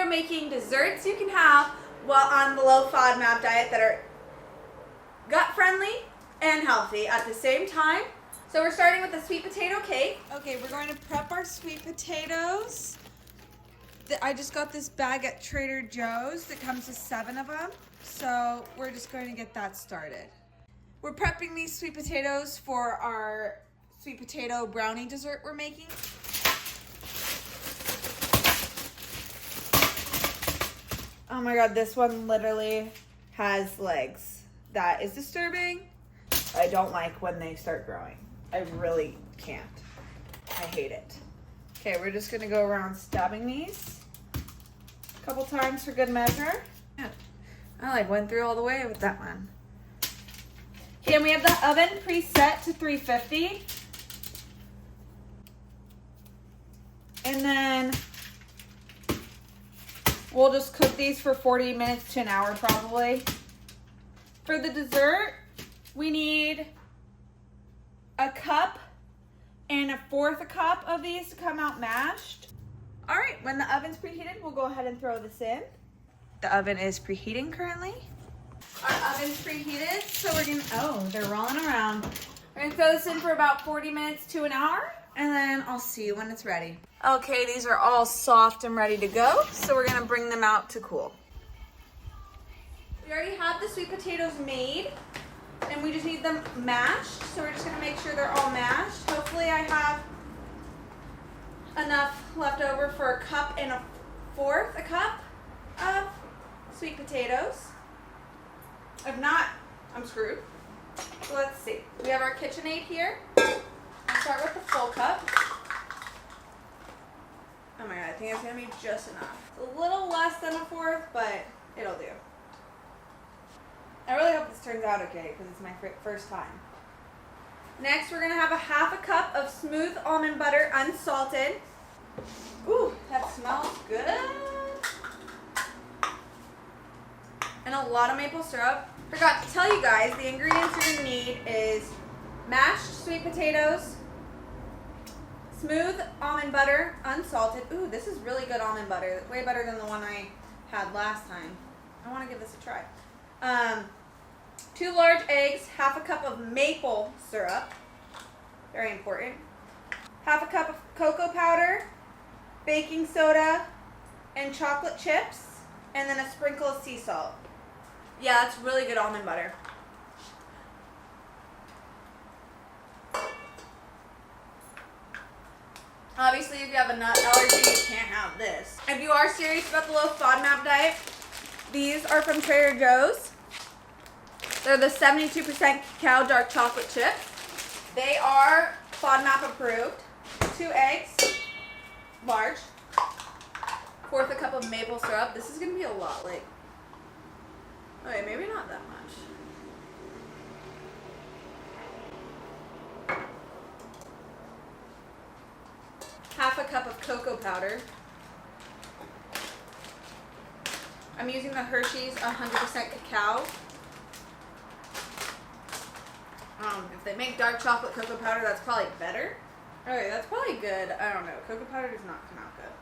are making desserts you can have while on the low FODMAP diet that are gut friendly and healthy at the same time. So we're starting with the sweet potato cake. Okay, we're going to prep our sweet potatoes. I just got this bag at Trader Joe's that comes with 7 of them. So we're just going to get that started. We're prepping these sweet potatoes for our sweet potato brownie dessert we're making. Oh my god, this one literally has legs. That is disturbing. I don't like when they start growing. I really can't. I hate it. Okay, we're just gonna go around stabbing these a couple times for good measure. Yeah, I went through all the way with that one. Okay, and we have the oven preset to 350. And then we'll just cook these for 40 minutes to an hour probably. For the dessert, we need a cup and 1/4 cup of these to come out mashed. All right, when the oven's preheated, we'll go ahead and throw this in. The oven is preheating currently. Our oven's preheated, so we're gonna, oh, they're rolling around. We're gonna throw this in for about 40 minutes to an hour, and then I'll see you when it's ready. Okay, these are all soft and ready to go, so we're gonna bring them out to cool. We already have the sweet potatoes made, and we just need them mashed, so we're just gonna make sure they're all mashed. Hopefully I have enough left over for 1 cup and 1/4 cup of sweet potatoes. If not, I'm screwed. So let's see. We have our KitchenAid here. I'll start with the full cup. Oh my god, I think it's gonna be just enough. It's a little less than 1/4, but it'll do. I really hope this turns out okay because it's my first time. Next, we're gonna have 1/2 cup of smooth almond butter, unsalted. Ooh, that smells good. And a lot of maple syrup. Forgot to tell you guys, the ingredients you're gonna need is mashed sweet potatoes, smooth almond butter, unsalted. Ooh, this is really good almond butter. Way better than the one I had last time. I wanna give this a try. 2 large eggs, 1/2 cup of maple syrup. Very important. 1/2 cup of cocoa powder, baking soda, and chocolate chips, and then a sprinkle of sea salt. Yeah, that's really good almond butter. Obviously, if you have a nut allergy, you can't have this. If you are serious about the low FODMAP diet, these are from Trader Joe's. They're the 72% cacao dark chocolate chip. They are FODMAP approved. 2 eggs, large. 1/4 cup of maple syrup. This is gonna be a lot, like, okay, maybe not that much. Half a cup of cocoa powder. I'm using the Hershey's 100% cacao. If they make dark chocolate cocoa powder, that's probably better. Okay, that's probably good. I don't know. Cocoa powder does not come out good.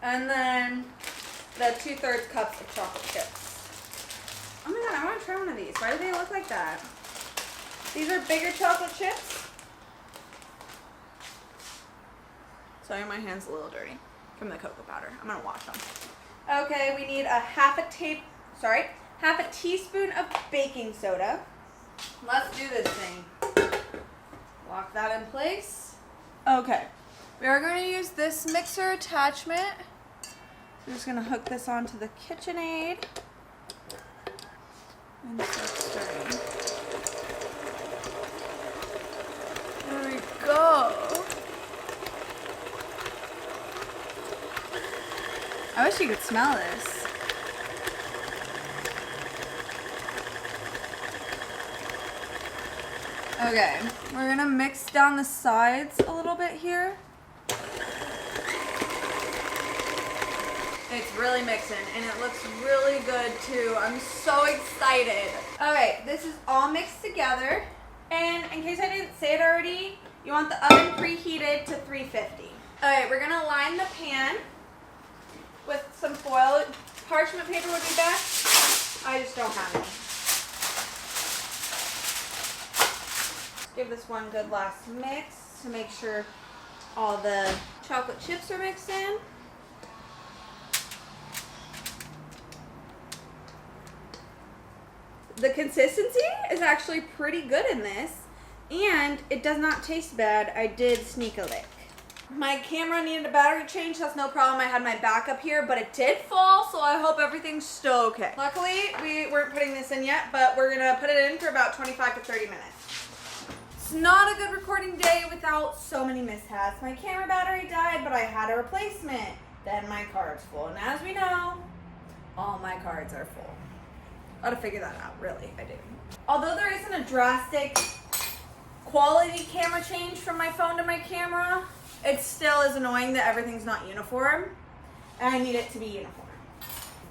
And then the 2/3 cups of chocolate chips. Oh my god, I want to try one of these. Why do they look like that? These are bigger chocolate chips. Sorry, my hand's a little dirty from the cocoa powder. I'm gonna wash them. Okay, we need a half a teaspoon of baking soda. Let's do this thing. Lock that in place. Okay, we are going to use this mixer attachment. I'm just going to hook this onto the KitchenAid and start stirring. There we go. I wish you could smell this. Okay, we're gonna mix down the sides a little bit here. It's really mixing and it looks really good too. I'm so excited. Okay, this is all mixed together. And in case I didn't say it already, you want the oven preheated to 350. Okay, we're gonna line the pan with some foil parchment paper would be best. I just don't have any. Give this one good last mix to make sure all the chocolate chips are mixed in. The consistency is actually pretty good in this, and it does not taste bad. I did sneak a lick. My camera needed a battery change. That's no problem. I had my backup here, but it did fall, so I hope everything's still okay. Luckily, we weren't putting this in yet, but we're gonna put it in for about 25 to 30 minutes. It's not a good recording day without so many mishaps. My camera battery died, but I had a replacement. Then my card's full, and as we know, all my cards are full. Got to figure that out, really, I do. Although there isn't a drastic quality camera change from my phone to my camera, it still is annoying that everything's not uniform, and I need it to be uniform.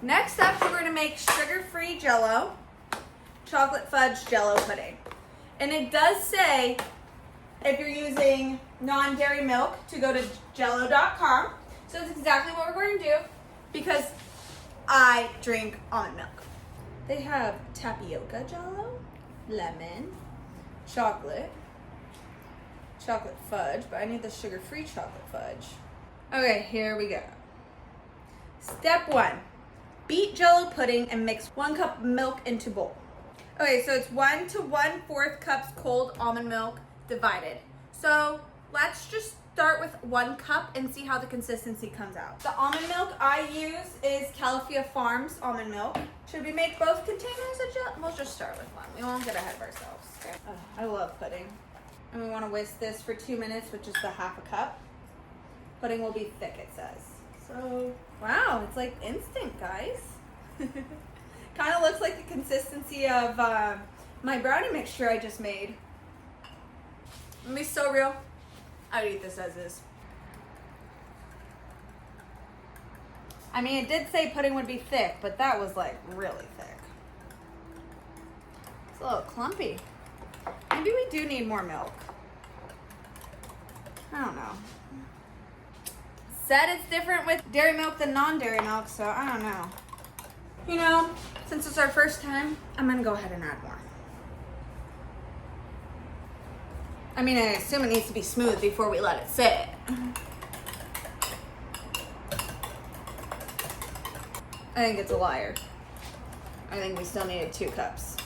Next up, we're gonna make sugar-free Jell-O, chocolate fudge Jell-O pudding. And it does say, if you're using non-dairy milk, to go to jello.com. So that's exactly what we're going to do, because I drink almond milk. They have tapioca Jell-O, lemon, chocolate fudge, but I need the sugar-free chocolate fudge. Okay, here we go. Step 1, beat Jell-O pudding and mix 1 cup of milk into bowl. Okay, so it's 1 to 1/4 cups cold almond milk divided. So let's just start with 1 cup and see how the consistency comes out. The almond milk I use is Califia Farms almond milk. Should we make both containers of Jell-O? We'll just start with one. We won't get ahead of ourselves. Okay. Oh, I love pudding. And we want to whisk this for 2 minutes, which is the 1/2 cup. Pudding will be thick, it says. So, wow, it's like instant, guys. Kind of looks like the consistency of my brownie mixture I just made. Let me be so real. I would eat this as is. I mean, it did say pudding would be thick, but that was like really thick. It's a little clumpy. Maybe we do need more milk. I don't know. Said it's different with dairy milk than non-dairy milk, so I don't know. You know, since it's our first time, I'm gonna go ahead and add more. I mean, I assume it needs to be smooth before we let it sit. I think it's a liar. I think we still needed 2 cups.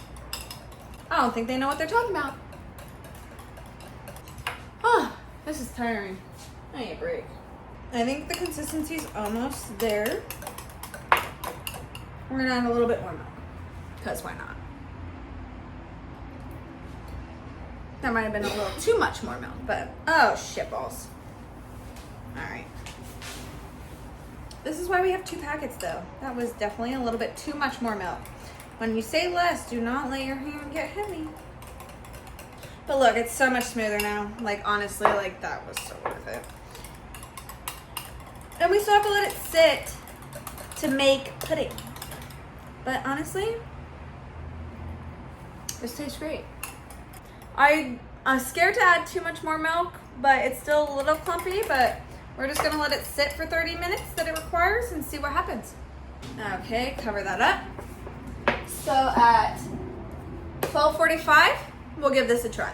I don't think they know what they're talking about. Oh, this is tiring. I need a break. I think the consistency's almost there. We're gonna add a little bit more milk, because why not? That might have been a little too much more milk, but oh, shitballs. All right. This is why we have 2 packets, though. That was definitely a little bit too much more milk. When you say less, do not let your hand get heavy. But look, it's so much smoother now. Like, honestly, like, that was so worth it. And we still have to let it sit to make pudding. But honestly, this tastes great. I'm scared to add too much more milk, but it's still a little clumpy, but we're just gonna let it sit for 30 minutes that it requires and see what happens. Okay, cover that up. So at 12:45, we'll give this a try.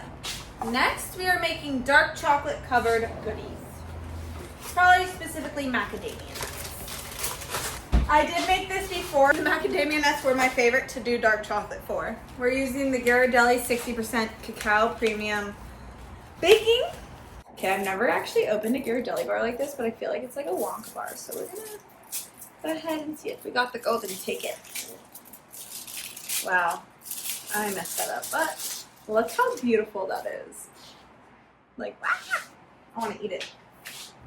Next, we are making dark chocolate covered goodies. Probably specifically macadamia nuts. I did make this before. The macadamia nuts were my favorite to do dark chocolate for. We're using the Ghirardelli 60% cacao premium baking. Okay, I've never actually opened a Ghirardelli bar like this, but I feel like it's like a Wonka bar. So we're gonna go ahead and see if we got the golden ticket. Wow, I messed that up, but look how beautiful that is. Like, wow, I wanna eat it.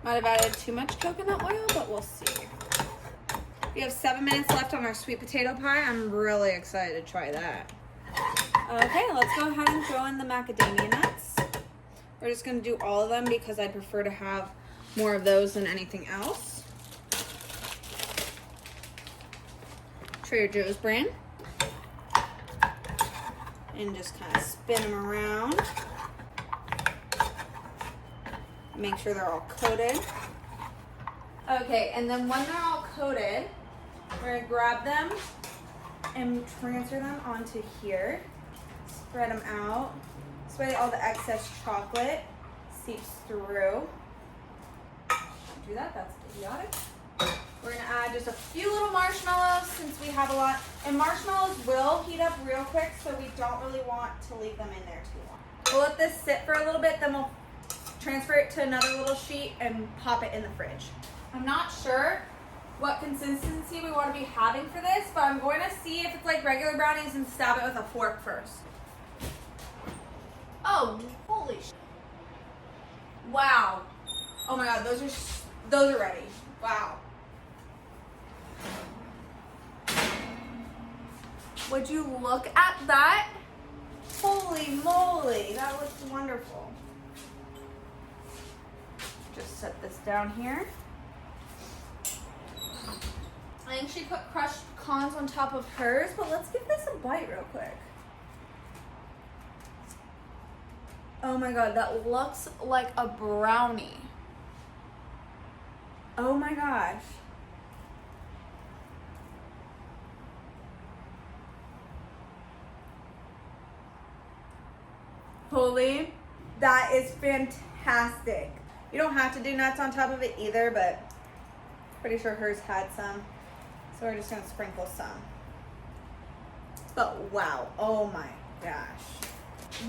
Might have added too much coconut oil, but we'll see. We have 7 minutes left on our sweet potato pie. I'm really excited to try that. Okay, let's go ahead and throw in the macadamia nuts. We're just gonna do all of them because I prefer to have more of those than anything else. Trader Joe's brand. And just kind of spin them around. Make sure they're all coated. Okay, and then when they're all coated, we're We're gonna grab them and transfer them onto here. Spread them out. This way all the excess chocolate seeps through. Don't do that, that's idiotic. We're gonna add just a few little marshmallows since we have a lot. And marshmallows will heat up real quick, so we don't really want to leave them in there too long. We'll let this sit for a little bit, then we'll transfer it to another little sheet and pop it in the fridge. I'm not sure what consistency we want to be having for this, but I'm going to see if it's like regular brownies and stab it with a fork first. Oh, holy shit. Wow. Oh my god, those are ready. Wow. Would you look at that? Holy moly, that looks wonderful. Just set this down here. I think she put crushed pecans on top of hers, but let's give this a bite real quick. Oh my god, that looks like a brownie. Oh my gosh. Holy, that is fantastic. You don't have to do nuts on top of it either, but pretty sure hers had some. So we're just gonna sprinkle some. But wow, oh my gosh.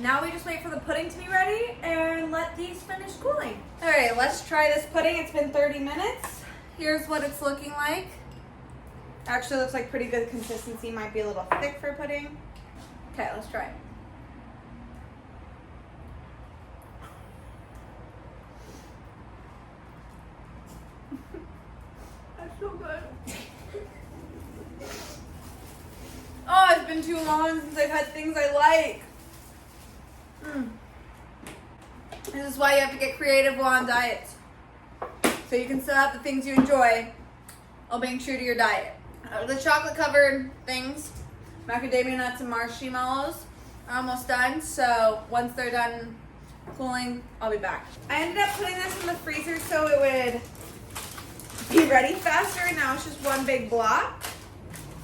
Now we just wait for the pudding to be ready and let these finish cooling. All right, let's try this pudding. It's been 30 minutes. Here's what it's looking like. Actually looks like pretty good consistency. Might be a little thick for pudding. Okay, let's try it. That's so good. Oh, it's been too long since I've had things I like. This is why you have to get creative while on diets. So you can still have the things you enjoy while being true to your diet. The chocolate covered things, macadamia nuts and marshmallows are almost done. So once they're done cooling, I'll be back. I ended up putting this in the freezer so it would be ready faster. Now it's just one big block.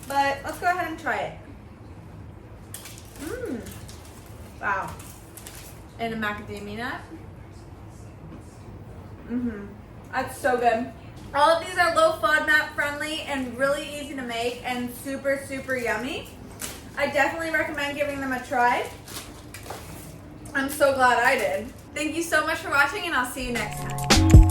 But let's go ahead and try it. Wow. And a macadamia nut. That's so good. All of these are low FODMAP friendly and really easy to make and super, super yummy. I definitely recommend giving them a try. I'm so glad I did. Thank you so much for watching and I'll see you next time.